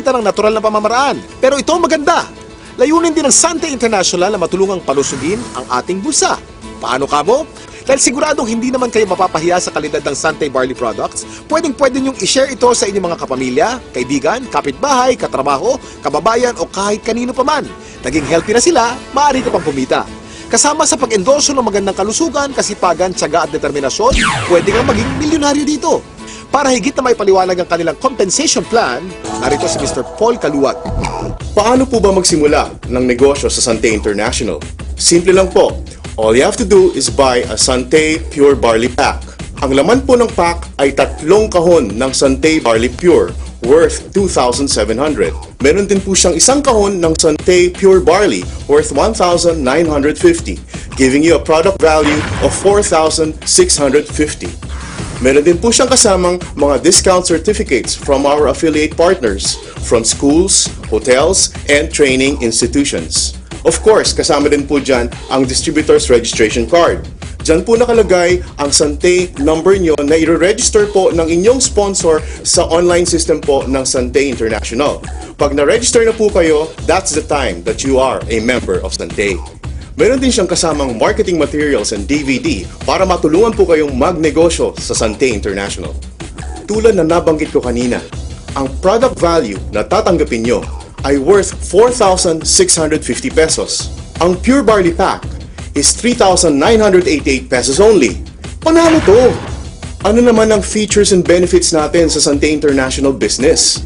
pamamagitan ng natural na pamamaraan. Pero ito ang maganda. Layunin din ng Sante International na matulungang palusugin ang ating bulsa. Paano kamo? Dahil siguradong hindi naman kayo mapapahiya sa kalidad ng Sante Barley Products, pwedeng-pwede niyong i-share ito sa inyong mga kapamilya, kaibigan, kapitbahay, katrabaho, kababayan o kahit kanino pa man. Naging healthy na sila, maaari ka pang kumita. Kasama sa pag-endorso ng magandang kalusugan, kasipagan, tiyaga at determinasyon, pwede kang maging milyonaryo dito. Para higit na may paliwanag ang kanilang compensation plan, narito si Mr. Paul Kaluwag. Paano po ba magsimula ng negosyo sa Sante International? Simple lang po. All you have to do is buy a Sante Pure Barley Pack. Ang laman po ng pack ay 3 kahon ng Sante Barley Pure worth 2,700. Meron din po siyang 1 kahon ng Sante Pure Barley worth 1,950, giving you a product value of 4,650. Meron din po siyang kasamang mga discount certificates from our affiliate partners, from schools, hotels, and training institutions. Of course, kasama din po dyan ang distributor's registration card. Dyan po nakalagay ang Sante number nyo na i-register po ng inyong sponsor sa online system po ng Sante International. Pag na-register na po kayo, that's the time that you are a member of Sante. Meron din siyang kasamang marketing materials and DVD para matulungan po kayong magnegosyo sa Sante International. Tulad na nabanggit ko kanina, ang product value na tatanggapin nyo ay worth 4,650 pesos. Ang Pure Barley Pack is 3,988 pesos only. Panalo to! Ano naman ang features and benefits natin sa Sante International business?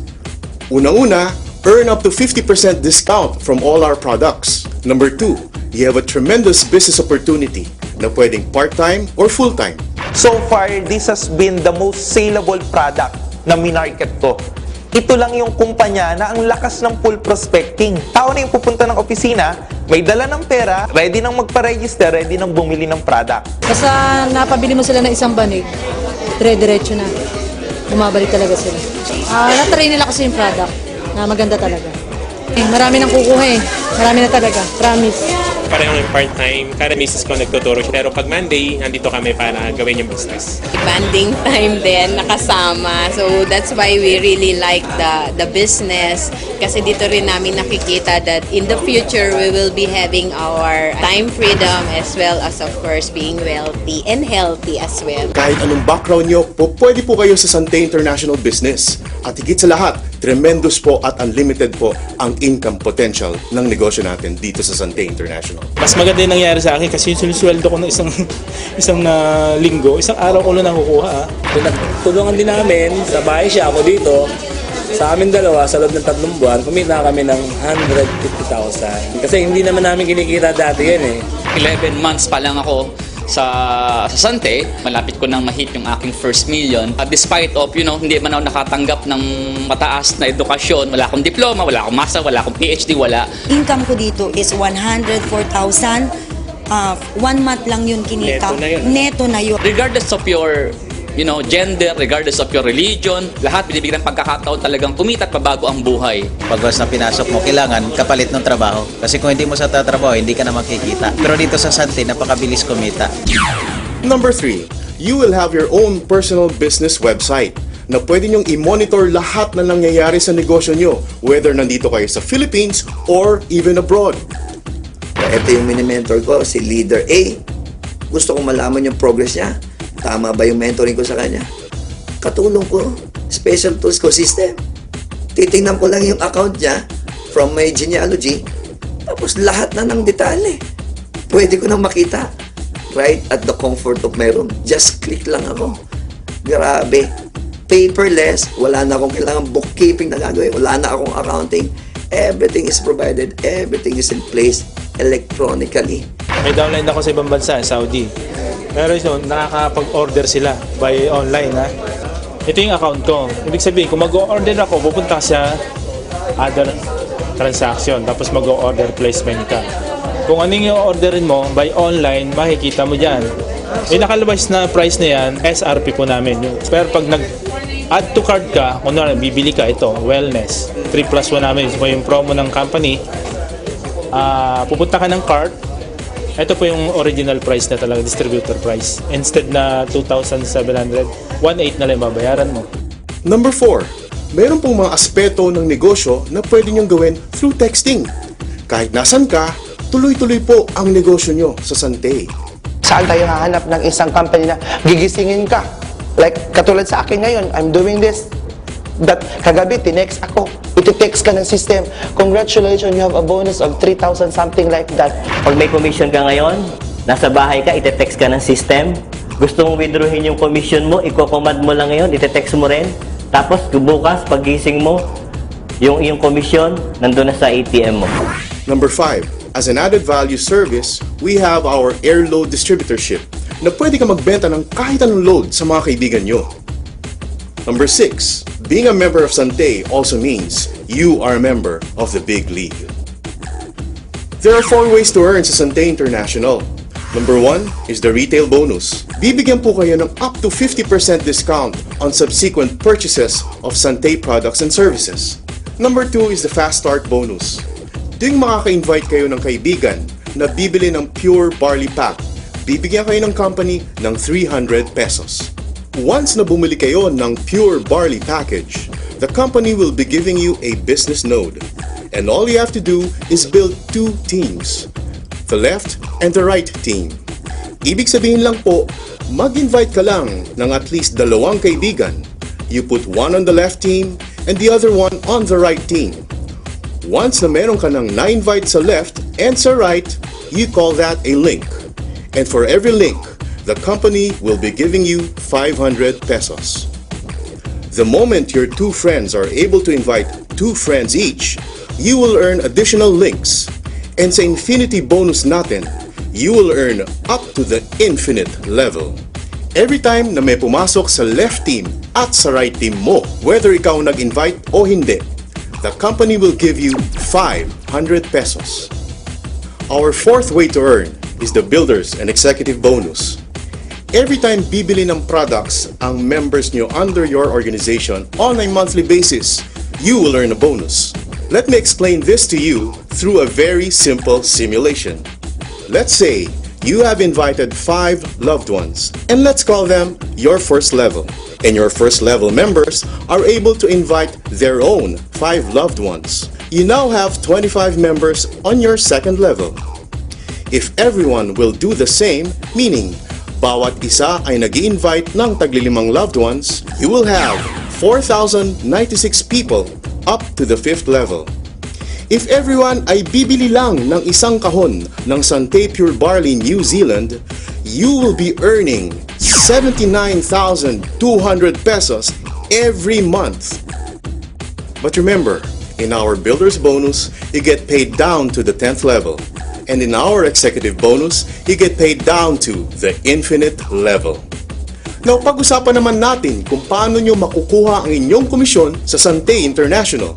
Unang-una, earn up to 50% discount from all our products. Number 2, you have a tremendous business opportunity na pwedeng part-time or full-time. So far, this has been the most saleable product na minarket ko. Ito lang yung kumpanya na ang lakas ng full prospecting. Tao na yung pupunta ng opisina, may dala ng pera, ready nang magpa-register, ready nang bumili ng product. Basta napabili mo sila ng isang banig, dire-diretso na. Bumabalik talaga sila. Na-try nila kasi yung product na maganda talaga. Marami nang kukuha eh. Marami na talaga. Promise. Pareho ng part-time, kada misis ko nagtuturo siya. Pero pag Monday, nandito kami para gawin yung business. Banding time din, nakasama. So that's why we really like the business. Kasi dito rin namin nakikita that in the future, we will be having our time freedom as well as of course being wealthy and healthy as well. Kahit anong background nyo, pwede po kayo sa Sante International Business. At higit sa lahat, tremendous po at unlimited po ang income potential ng negosyo natin dito sa Sante International. Mas maganda yung nangyari sa akin kasi sinusweldo ko ng isang linggo, isang araw ko lang nakukuha. Tulungan din namin, sa bahay siya, ako dito. Sa amin dalawa, sa loob ng 3 buwan, kumita kami ng 150,000. Kasi hindi naman namin kinikita dati yan eh. 11 months pa lang ako sa Sante, malapit ko nang ma-hit yung aking first million. Despite of, hindi man ako nakatanggap ng mataas na edukasyon, wala akong diploma, wala akong master, wala akong PhD, wala. Income ko dito is 104,000. 1 month lang yun kinita. Neto na yun. Regardless of your gender, regardless of your religion, lahat binibigyan ng pagkakataon talagang kumita at pabago ang buhay. Pag na pinasok mo, kailangan kapalit ng trabaho. Kasi kung hindi mo sa tatrabaho, hindi ka na makikita. Pero dito sa Sante, napakabilis kumita. Number 3, you will have your own personal business website na pwede nyong i-monitor lahat na nangyayari sa negosyo nyo, whether nandito kayo sa Philippines or even abroad. Ito yung mini-mentor ko, si Leader A. Gusto kong malaman yung progress niya. Tama ba yung mentoring ko sa kanya? Katulong ko, special tools ko system. Titingnan ko lang yung account niya from my genealogy. Tapos lahat na ng detalye. Pwede ko nang makita. Right at the comfort of my room. Just click lang ako. Grabe. Paperless. Wala na akong kailangan bookkeeping na gagawin. Wala na akong accounting. Everything is provided. Everything is in place electronically. May downline ako sa ibang bansa, Saudi. Pero nakakapag-order sila by online. Ito yung account ko. Ibig sabihin, kung mag-order ako, pupunta sa other transaction. Tapos mag-order placement ka. Kung anong yung orderin mo, by online, makikita mo dyan. May nakalabas na price na yan, SRP po namin. Pero pag nag-add to cart ka, kung bibili ka ito, wellness. 3+1 namin. Yung promo ng company. Pupunta ka ng cart. Ito po yung original price na talaga, distributor price. Instead na 2,700, 1,800 na lang babayaran mo. Number 4, meron pong mga aspeto ng negosyo na pwede niyong gawin through texting. Kahit nasan ka, tuloy-tuloy po ang negosyo nyo sa Santay. Saan tayo hahanap ng isang company na gigisingin ka? Like, katulad sa akin ngayon, I'm doing this. That kagabi, tinext ako. Iti-text ka ng system. Congratulations, you have a bonus of 3,000, something like that. Pag may commission ka ngayon, nasa bahay ka, iti-text ka ng system. Gusto mong withdrawin yung commission mo, i-command mo lang ngayon, iti-text mo rin. Tapos, bukas, pagising mo, yung iyong commission, nandun na sa ATM mo. Number 5, as an added value service, we have our air load distributorship na pwede ka magbenta ng kahit anong load sa mga kaibigan nyo. Number 6, being a member of Santay also means you are a member of the big league. There are 4 ways to earn sa Santay International. Number 1 is the retail bonus. Bibigyan po kayo ng up to 50% discount on subsequent purchases of Santay products and services. Number 2 is the fast start bonus. Tuwing makaka-invite kayo ng kaibigan na bibili ng pure barley pack, bibigyan kayo ng company ng 300 pesos. Once na bumili kayo ng pure barley package, the company will be giving you a business node. And all you have to do is build 2 teams, the left and the right team. Ibig sabihin lang po, mag-invite ka lang ng at least 2 kaibigan. You put one on the left team and the other one on the right team. Once na meron ka ng na-invite sa left and sa right, you call that a link. And for every link, the company will be giving you 500 pesos. The moment your 2 friends are able to invite 2 friends each, you will earn additional links. And sa infinity bonus natin, you will earn up to the infinite level. Every time na may pumasok sa left team at sa right team mo, whether ikaw nag-invite o hindi, the company will give you 500 pesos. Our 4th way to earn is the Builders and Executive Bonus. Every time bibili ng products ang members nyo under your organization on a monthly basis, you will earn a bonus. Let me explain this to you through a very simple simulation. Let's say you have invited 5 loved ones, and let's call them your first level. And your first level members are able to invite their own 5 loved ones. You now have 25 members on your second level. If everyone will do the same, meaning bawat isa ay nag-i-invite ng tagli-5 loved ones, you will have 4,096 people up to the 5th level. If everyone ay bibili lang ng isang kahon ng Santay Pure Barley New Zealand, you will be earning 79,200 pesos every month. But remember, in our Builder's Bonus, you get paid down to the 10th level. And in our executive bonus, you get paid down to the infinite level. Now, pag-usapan naman natin kung paano nyo makukuha ang inyong komisyon sa Santay International.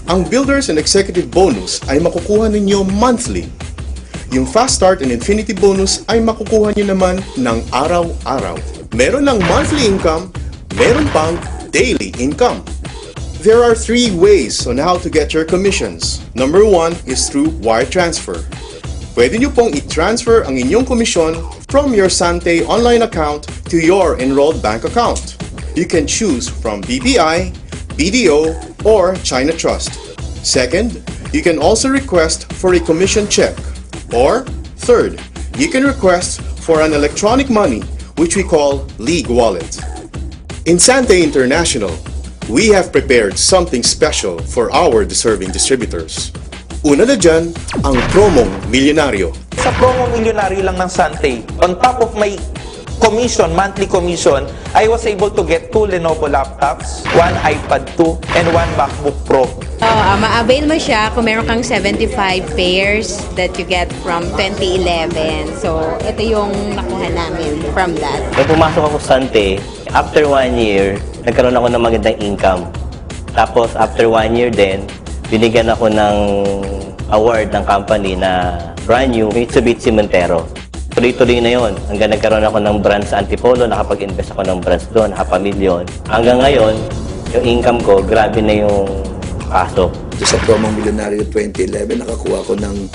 Ang Builders and Executive Bonus ay makukuha ninyo monthly. Yung Fast Start and Infinity Bonus ay makukuha nyo naman ng araw-araw. Meron ng monthly income, meron pang daily income. There are 3 ways on how to get your commissions. Number 1 is through wire transfer. Pwede nyo pong i-transfer ang inyong komisyon from your Santay online account to your enrolled bank account. You can choose from BPI, BDO, or China Trust. Second, you can also request for a commission check. Or, third, you can request for an electronic money, which we call League Wallet. In Santay International, we have prepared something special for our deserving distributors. Una na dyan, ang promong milyonaryo. Sa promo milyonaryo lang ng Santay, on top of my commission, monthly commission, I was able to get 2 Lenovo laptops, 1 iPad 2, and 1 MacBook Pro. Ma-avail mo siya kung meron kang 75 pairs that you get from 2011. So, ito yung nakuha namin from that. Nung pumasok ako sa Santay, after 1 year, nagkaroon ako ng magandang income. Tapos, after 1 year din, binigyan ako ng award ng company na brand new Mitsubishi Montero. Tuloy-tuloy na yon. Hanggang nagkaroon ako ng brand sa Antipolo, nakapag-invest ako ng brands doon, $500,000. Hanggang ngayon, yung income ko, grabe na yung pasok. Sa promong milyonaryo 2011, nakakuha ko ng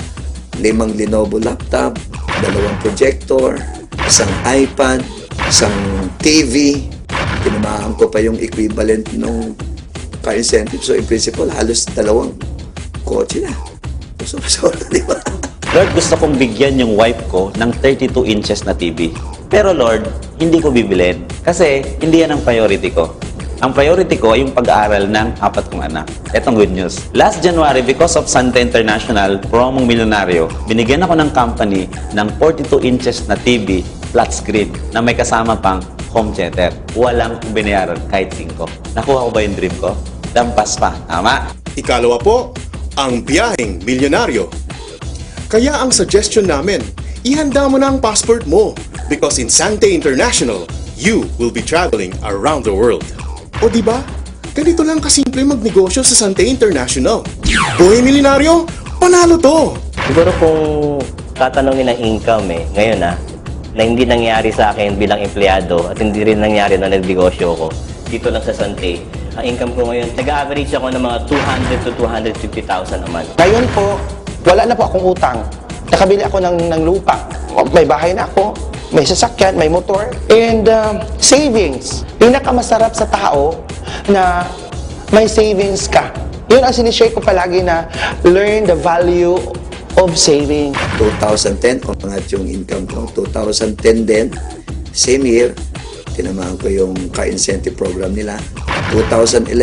5 Lenovo laptop, 2 projector, 1 iPad, 1 TV. Tinamaan ko pa yung equivalent ng car incentive. So in principle, halos 2 kotse na. So, di ba? Lord, gusto kong bigyan yung wife ko ng 32 inches na TV. Pero Lord, hindi ko bibilin kasi hindi yan ang priority ko. Ang priority ko ay yung pag-aaral ng 4 kong anak. Etong good news. Last January, because of Santa International, promong milyonaryo, binigyan ako ng company ng 42 inches na TV flat screen na may kasama pang home theater. Walang binayaran kahit 5. Nakuha ko ba yung dream ko? Dampas pa. Tama? Ikalawa po, ang biyaheng milyonaryo. Kaya ang suggestion namin, ihanda mo na ang passport mo because in Sante International, you will be traveling around the world. O di ba? Ganito lang kasimple magnegosyo sa Sante International. Buhay milyonaryo, panalo to! Siguro kung tatanungin ng income ngayon na hindi nangyari sa akin bilang empleyado at hindi rin nangyari na nagnegosyo ko dito lang sa Sante, ang income ko ngayon, nag-average ako ng mga 200 to 250,000 a month. Ngayon po, wala na po akong utang. Nakabili ako ng lupa. May bahay na ako, may sasakyan, may motor, and savings. Pinakamasarap sa tao na may savings ka. Yun ang sinishare ko palagi na learn the value of saving. 2010, umangat yung income ko. 2010 din, same year, tinamaan ko yung car incentive program nila. 2011,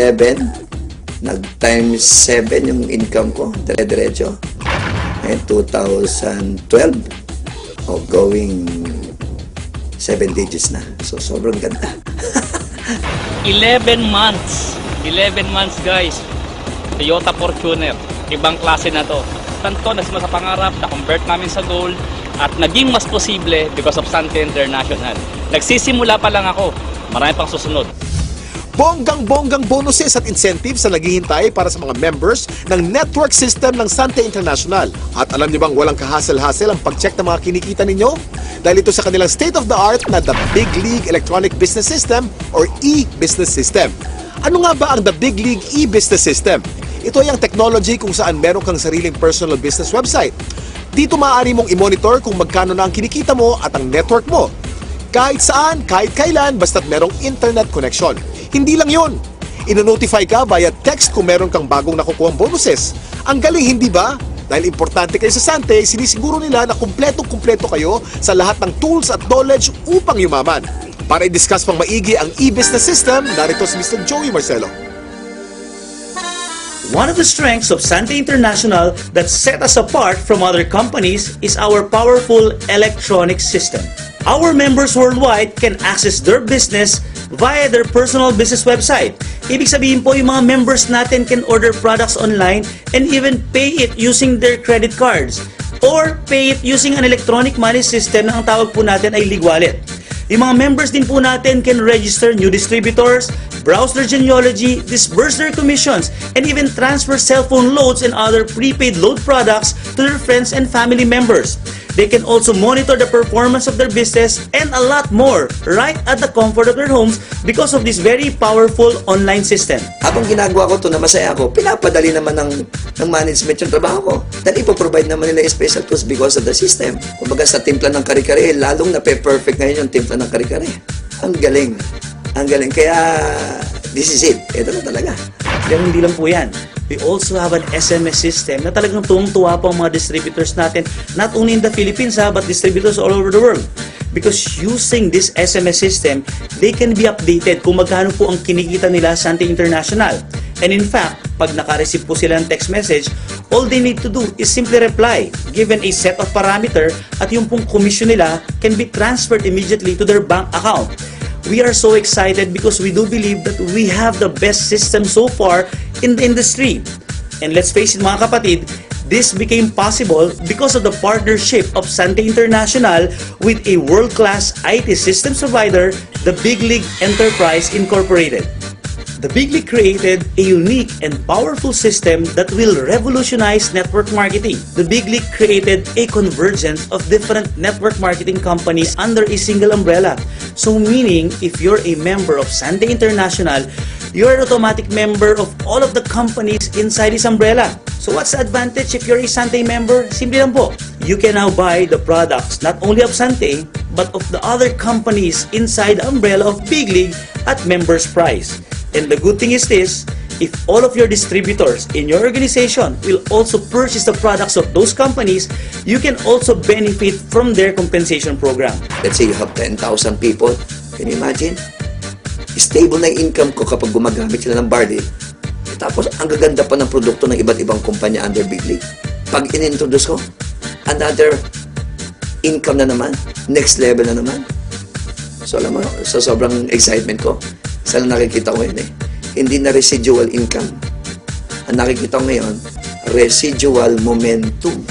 nag-times 7 yung income ko, dire-diretso. And 2012, going 7 digits na. So, sobrang ganda. 11 months. 11 months, guys. Toyota Fortuner. Ibang klase na to. Tanto na sa pangarap, na-convert namin sa gold at naging mas posible because of Sante International. Nagsisimula pa lang ako. Marami pang susunod. Bonggang-bonggang bonuses at incentives na naghihintay para sa mga members ng network system ng Sante International. At alam niyo bang walang kahasel-hasel ang pag-check ng mga kinikita ninyo? Dahil ito sa kanilang state-of-the-art na The Big League Electronic Business System or e-Business System. Ano nga ba ang The Big League e-Business System? Ito ay ang technology kung saan meron kang sariling personal business website. Dito maaari mong i-monitor kung magkano na ang kinikita mo at ang network mo. Kahit saan, kahit kailan, basta't merong internet connection. Hindi lang yun. Ino-notify ka via text kung meron kang bagong nakukuhang bonuses. Ang galing, hindi ba? Dahil importante kayo sa Sante, sinisiguro nila na kumpletong-kumpleto kayo sa lahat ng tools at knowledge upang yumaman. Para i-discuss pang maigi ang e-business system, narito si Mr. Joey Marcelo. One of the strengths of Sante International that set us apart from other companies is our powerful electronic system. Our members worldwide can access their business via their personal business website. Ibig sabihin po, yung mga members natin can order products online and even pay it using their credit cards or pay it using an electronic money system na ang tawag po natin ay League Wallet. Yung mga members din po natin can register new distributors, browse their genealogy, disburse their commissions, and even transfer cellphone loads and other prepaid load products to their friends and family members. They can also monitor the performance of their business and a lot more right at the comfort of their homes because of this very powerful online system. Habang ginagawa ko ito na masaya ako, pinapadali naman ng management yung trabaho ko. Dahil ipoprovide naman nila yung special tools because of the system. Kumbaga sa timpla ng kare-kare, lalong na-perfect ngayon yung timpla ng kare-kare. Ang galing. Ang galing. Kaya, this is it. Ito na talaga. Pero hindi lang po yan. We also have an SMS system na talagang tuwang-tuwa po ang mga distributors natin, not only in the Philippines but distributors all over the world. Because using this SMS system, they can be updated kung magkano po ang kinikita nila sa Sante International. And in fact, pag naka-receive po sila ng text message, all they need to do is simply reply, given a set of parameter, at yung pong commission nila can be transferred immediately to their bank account. We are so excited because we do believe that we have the best system so far in the industry. And let's face it mga kapatid, this became possible because of the partnership of Sante International with a world-class IT systems provider, the Big League Enterprise Incorporated. The Big League created a unique and powerful system that will revolutionize network marketing. The Big League created a convergence of different network marketing companies under a single umbrella. So meaning, if you're a member of Sante International, you're an automatic member of all of the companies inside this umbrella. So what's the advantage if you're a Sante member? Simple lang po. You can now buy the products not only of Sante, but of the other companies inside the umbrella of Big League at members price. And the good thing is this, if all of your distributors in your organization will also purchase the products of those companies, you can also benefit from their compensation program. Let's say you have 10,000 people. Can you imagine? Stable na yung income ko kapag gumagamit sila ng barley. Tapos, ang gaganda pa ng produkto ng iba't ibang kumpanya under Big League. Pag in-introduce ko, another income na naman. Next level na naman. So, alam mo, sa sobrang excitement ko, sana nakikita ko yun eh. Hindi na residual income. Ang nakikita ko ngayon, residual momentum.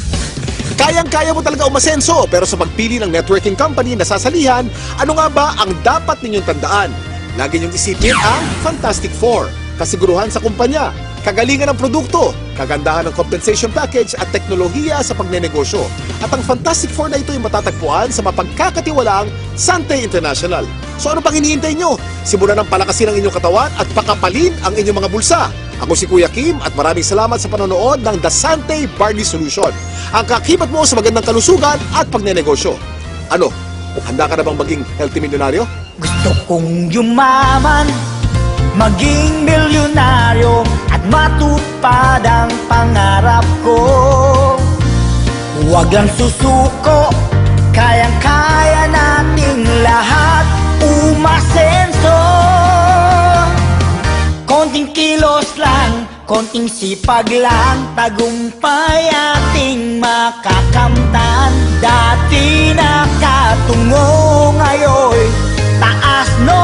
Kayang-kaya mo talaga umasenso, pero sa pagpili ng networking company na sasalihan, ano nga ba ang dapat ninyong tandaan? Lagi niyong isipin ang Fantastic Four. Kasiguruhan sa kumpanya, kagalingan ng produkto, kagandahan ng compensation package at teknolohiya sa pagnenegosyo. At ang Fantastic Four na ito ay matatagpuan sa mapagkakatiwalaang Sante International. So ano pang hinihintay nyo? Simulan ng palakasin ang inyong katawan at pakapalin ang inyong mga bulsa. Ako si Kuya Kim at maraming salamat sa panonood ng The Sante Barley Solution. Ang kakibat mo sa magandang kalusugan at pagnenegosyo. Ano? Handa ka na bang maging healthy milyonaryo? Gusto kong yumaman, maging milyonaryo at matupad ang pangarap ko. Huwag lang susuko, kayang-kaya nating lahat umasenso. Konting kilos lang, konting sipag lang, tagumpay ating makakamtan. Dati nakatungo, ngayon taas no.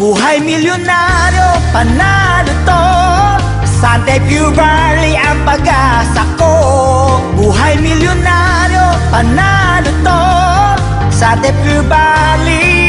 Buhay milyonaryo, panalo to. Sante Pure Barley ang pag-asa ko. Buhay milyonaryo, panalo to. Sante Pure Barley